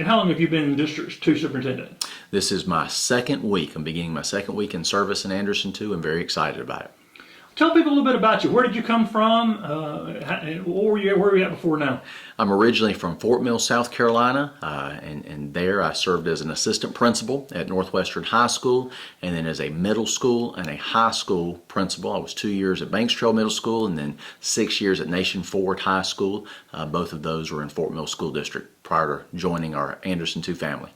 how long have you been District 2 Superintendent? This is my second week. I'm beginning my second week in service in Anderson 2. I'm very excited about it. Tell people a little bit about you. Where did you come from? Where were you at before now? I'm originally from Fort Mill, South Carolina, and there I served as an assistant principal at Northwestern High School, and then as a middle school and a high school principal. I was 2 years at Banks Trail Middle School and then 6 years at Nation Forward High School. Both of those were in Fort Mill School District prior to joining our Anderson 2 family.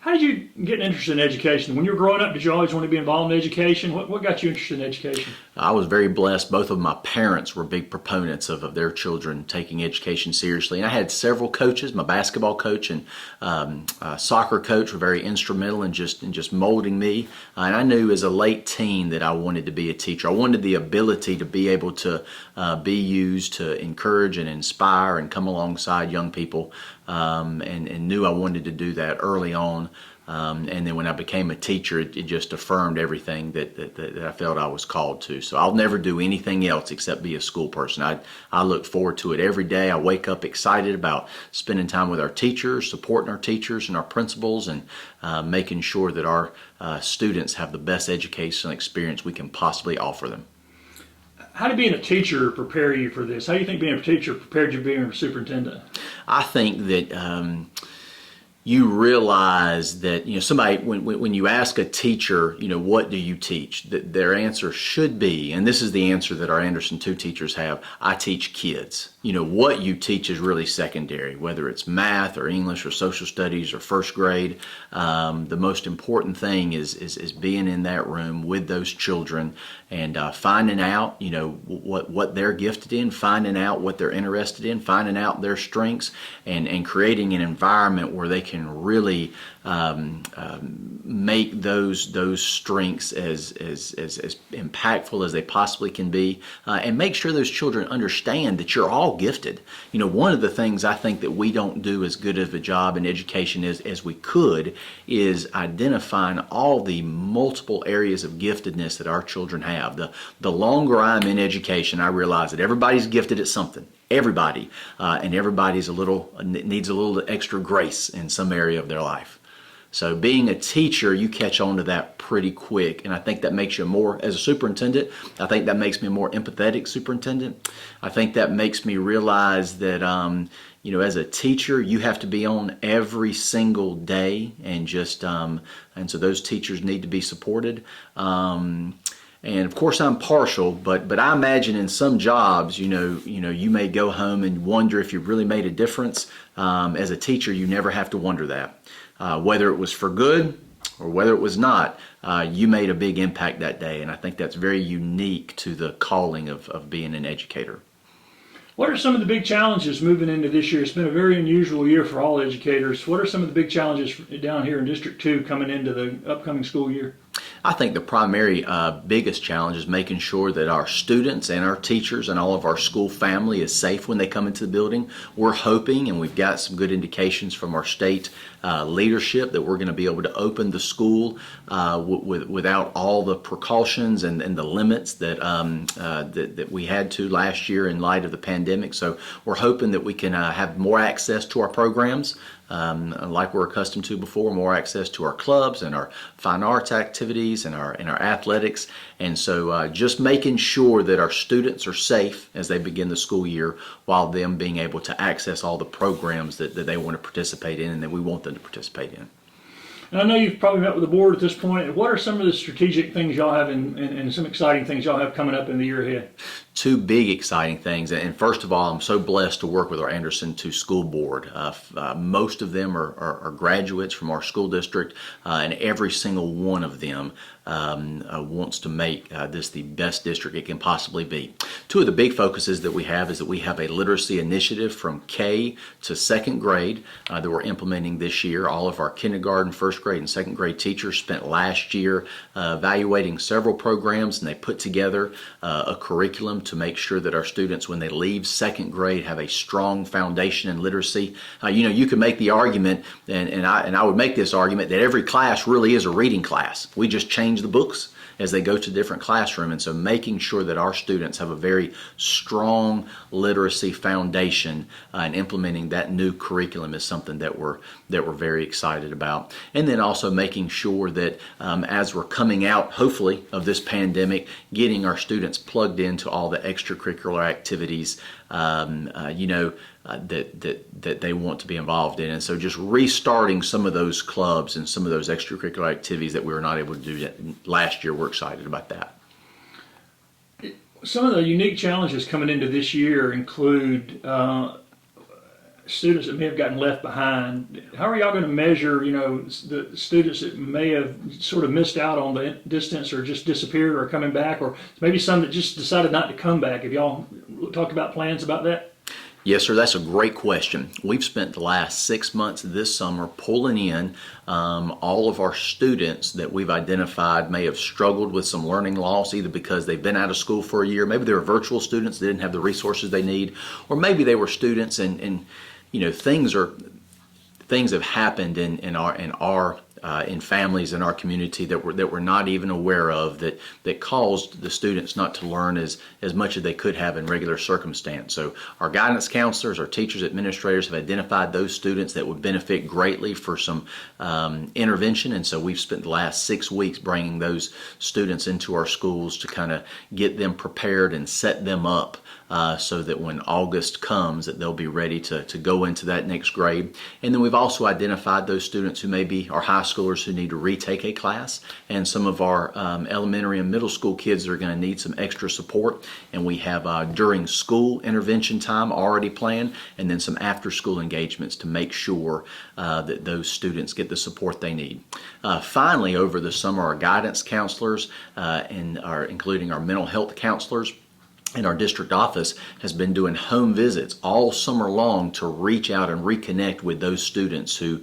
How did you get interested in education? When you were growing up, did you always want to be involved in education? What got you interested in education? I was very blessed. Both of my parents were big proponents of their children taking education seriously. And I had several coaches. My basketball coach and soccer coach were very instrumental in just molding me. And I knew as a late teen that I wanted to be a teacher. I wanted the ability to be able to be used to encourage and inspire and come alongside young people, and knew I wanted to do that early on. And then when I became a teacher, it just affirmed everything that I felt I was called to. So I'll never do anything else except be a school person. I look forward to it every day. I wake up excited about spending time with our teachers, supporting our teachers and our principals, and making sure that our students have the best educational experience we can possibly offer them. How did being a teacher prepare you for this? How do you think being a teacher prepared you being a superintendent? I think that you realize that, somebody, when you ask a teacher, what do you teach? That their answer should be, and this is the answer that our Anderson 2 teachers have, I teach kids. What you teach is really secondary, whether it's math or English or social studies or first grade. The most important thing is being in that room with those children and finding out, what they're gifted in, finding out what they're interested in, finding out their strengths, and creating an environment where they can really make those strengths as impactful as they possibly can be, and make sure those children understand that you're all gifted. One of the things I think that we don't do as good of a job in education as we could is identifying all the multiple areas of giftedness that our children have. The longer I'm in education, I realize that everybody's gifted at something. Everybody, and everybody's needs a little extra grace in some area of their life. So being a teacher, you catch on to that pretty quick, and I think that makes you more, as a superintendent, I think that makes me a more empathetic superintendent. I think that makes me realize that, as a teacher, you have to be on every single day, and and so those teachers need to be supported. And of course I'm partial, but I imagine in some jobs, you may go home and wonder if you really made a difference. As a teacher, you never have to wonder that. Whether it was for good or whether it was not, you made a big impact that day. And I think that's very unique to the calling of being an educator. What are some of the big challenges moving into this year? It's been a very unusual year for all educators. What are some of the big challenges down here in District 2 coming into the upcoming school year? I think the primary biggest challenge is making sure that our students and our teachers and all of our school family is safe when they come into the building. We're hoping, and we've got some good indications from our state leadership, that we're going to be able to open the school without all the precautions and the limits that we had to last year in light of the pandemic. So we're hoping that we can have more access to our programs, like we're accustomed to before, more access to our clubs and our fine arts activities and our athletics. And so just making sure that our students are safe as they begin the school year, while them being able to access all the programs that they want to participate in and that we want them to participate in. And I know you've probably met with the board at this point. What are some of the strategic things y'all have and some exciting things y'all have coming up in the year ahead? Two big exciting things, and first of all, I'm so blessed to work with our Anderson 2 School Board. Most of them are graduates from our school district, and every single one of them wants to make this the best district it can possibly be. Two of the big focuses that we have is that we have a literacy initiative from K to second grade that we're implementing this year. All of our kindergarten, first grade, and second grade teachers spent last year evaluating several programs, and they put together a curriculum to make sure that our students, when they leave second grade, have a strong foundation in literacy. You can make the argument, and I would make this argument, that every class really is a reading class. We just change the books as they go to different classroom, and so making sure that our students have a very strong literacy foundation and implementing that new curriculum is something that we're very excited about. And then also making sure that as we're coming out, hopefully, of this pandemic, getting our students plugged into all the extracurricular activities that they want to be involved in. And so just restarting some of those clubs and some of those extracurricular activities that we were not able to do last year, we're excited about that. Some of the unique challenges coming into this year include students that may have gotten left behind. How are y'all going to measure, the students that may have sort of missed out on the distance or just disappeared or coming back, or maybe some that just decided not to come back? Have y'all talked about plans about that? Yes, sir. That's a great question. We've spent the last 6 months this summer pulling in all of our students that we've identified may have struggled with some learning loss, either because they've been out of school for a year, maybe they were virtual students that didn't have the resources they need, or maybe they were students and things have happened in families in our community that we're not even aware of that caused the students not to learn as much as they could have in regular circumstance. So our guidance counselors, our teachers, administrators have identified those students that would benefit greatly for some intervention, and so we've spent the last 6 weeks bringing those students into our schools to kind of get them prepared and set them up so that when August comes that they'll be ready to go into that next grade. And then we've also identified those students who may be our high schoolers who need to retake a class, and some of our elementary and middle school kids that are going to need some extra support. And we have during school intervention time already planned, and then some after school engagements to make sure that those students get the support they need. Finally, over the summer, our guidance counselors including our mental health counselors and our district office has been doing home visits all summer long to reach out and reconnect with those students who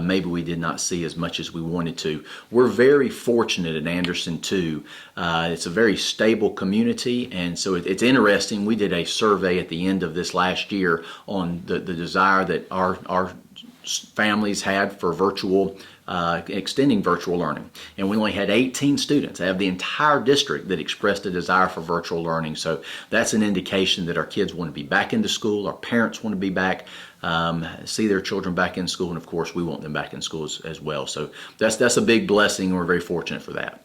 maybe we did not see as much as we wanted to. We're very fortunate at Anderson too. It's a very stable community, and so it's interesting. We did a survey at the end of this last year on the desire that our families had for extending virtual learning, and we only had 18 students out of the entire district that expressed a desire for virtual learning. So that's an indication that our kids want to be back into school, our parents want to be back, see their children back in school, and of course we want them back in school as well. So that's a big blessing, and we're very fortunate for that.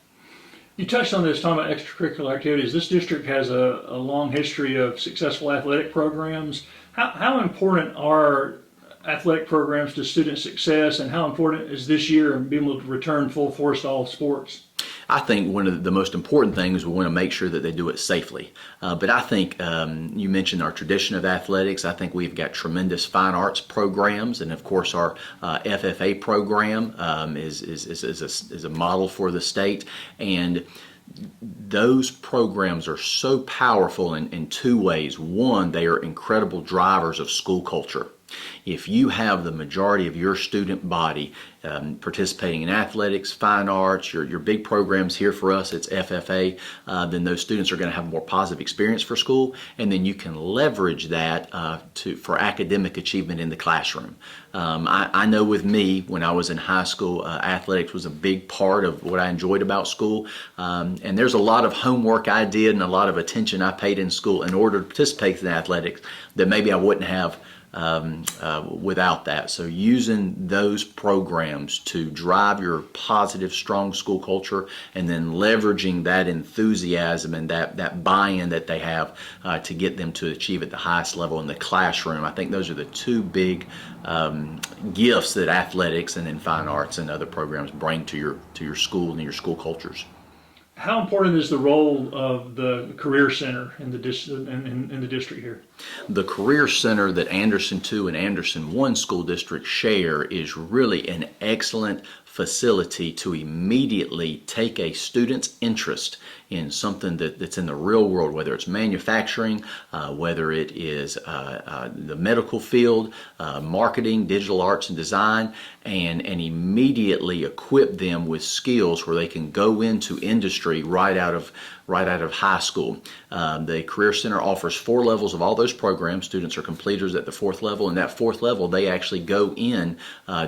You touched on this, talking about extracurricular activities. This district has a long history of successful athletic programs. How important are athletic programs to student success, and how important is this year in being able to return full force to all sports? I think one of the most important things, we want to make sure that they do it safely. But I think you mentioned our tradition of athletics. I think we've got tremendous fine arts programs, and of course our FFA program is a model for the state. And those programs are so powerful in two ways. One, they are incredible drivers of school culture. If you have the majority of your student body participating in athletics, fine arts, your big programs here for us, it's FFA, then those students are going to have a more positive experience for school, and then you can leverage that for academic achievement in the classroom. I know with me, when I was in high school, athletics was a big part of what I enjoyed about school, and there's a lot of homework I did and a lot of attention I paid in school in order to participate in athletics that maybe I wouldn't have without that. So using those programs to drive your positive, strong school culture, and then leveraging that enthusiasm and that buy-in that they have to get them to achieve at the highest level in the classroom. I think those are the two big gifts that athletics and then fine arts and other programs bring to your school and your school cultures. How important is the role of the Career Center in the district here? The Career Center that Anderson 2 and Anderson 1 school districts share is really an excellent facility to immediately take a student's interest in something that's in the real world, whether it's manufacturing, whether it is the medical field, marketing, digital arts and design, and immediately equip them with skills where they can go into industry right out of high school. The Career Center offers 4 levels of all those programs. Students are completers at the 4th level, and that 4th level they actually go in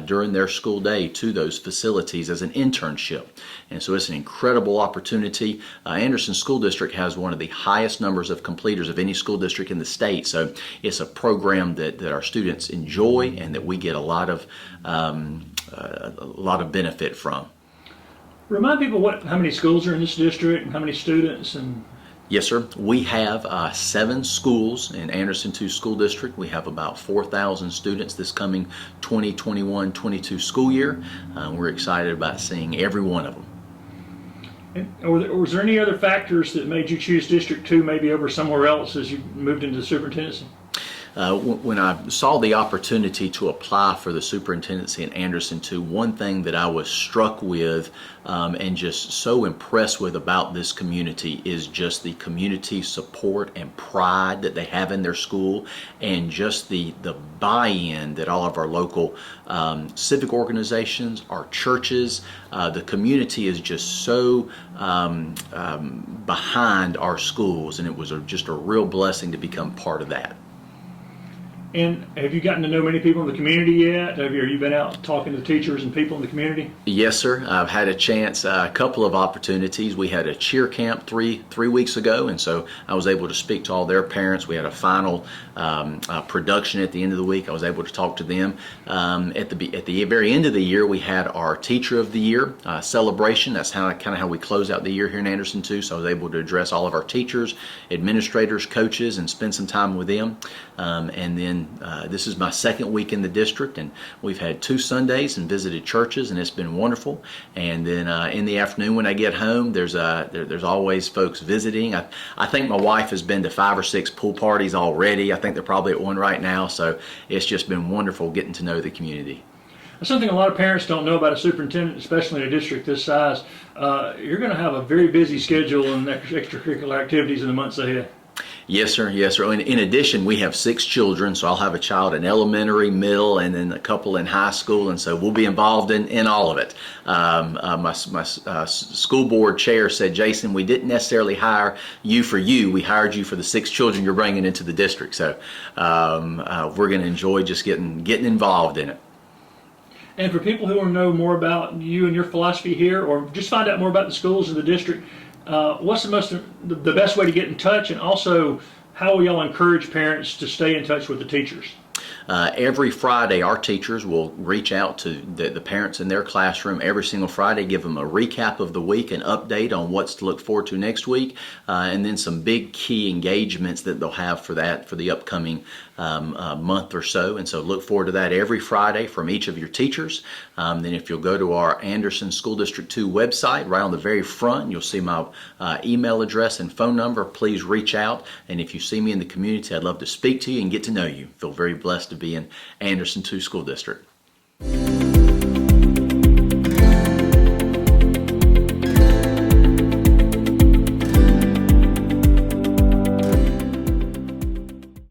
during their school day to those facilities as an internship. And so it's an incredible opportunity. Anderson School District has one of the highest numbers of completers of any school district in the state, so it's a program that our students enjoy and that we get a lot of benefit from. Remind people how many schools are in this district and how many students. And Yes, sir. We have 7 schools in Anderson 2 School District. We have about 4,000 students this coming 2021-22 school year. We're excited about seeing every one of them. or was there any other factors that made you choose District 2 maybe over somewhere else as you moved into the superintendency? When I saw the opportunity to apply for the superintendency in Anderson 2, one thing that I was struck with and just so impressed with about this community is just the community support and pride that they have in their school, and just the buy-in that all of our local civic organizations, our churches, the community is just so behind our schools, and it was just a real blessing to become part of that. And have you gotten to know many people in the community yet? Have you been out talking to teachers and people in the community? Yes, sir. I've had a chance, a couple of opportunities. We had a cheer camp three weeks ago, and so I was able to speak to all their parents. We had a final production at the end of the week. I was able to talk to them. At the very end of the year, we had our Teacher of the Year celebration. That's kind of how we close out the year here in Anderson 2. So I was able to address all of our teachers, administrators, coaches, and spend some time with them. And then this is my second week in the district, and we've had 2 Sundays and visited churches, and it's been wonderful. And then in the afternoon when I get home, there's always folks visiting. I think my wife has been to 5 or 6 pool parties already. I think they're probably at one right now. So it's just been wonderful getting to know the community. That's something a lot of parents don't know about a superintendent, especially in a district this size. You're going to have a very busy schedule and extracurricular activities in the months ahead. Yes, sir. Yes, sir. In addition, we have 6 children, so I'll have a child in elementary, middle, and then a couple in high school, and so we'll be involved in all of it. My school board chair said, Jason, we didn't necessarily hire you for you. We hired you for the 6 children you're bringing into the district. So we're going to enjoy just getting involved in it. And for people who want to know more about you and your philosophy here, or just find out more about the schools in the district, what's the best way to get in touch, and also how will y'all encourage parents to stay in touch with the teachers? Every Friday, our teachers will reach out to the parents in their classroom every single Friday, give them a recap of the week, an update on what's to look forward to next week, and then some big key engagements that they'll have for the upcoming month or so. And so look forward to that every Friday from each of your teachers. Then if you'll go to our Anderson School District 2 website, right on the very front, you'll see my email address and phone number. Please reach out. And if you see me in the community, I'd love to speak to you and get to know you. Feel very blessed to be in Anderson 2 School District.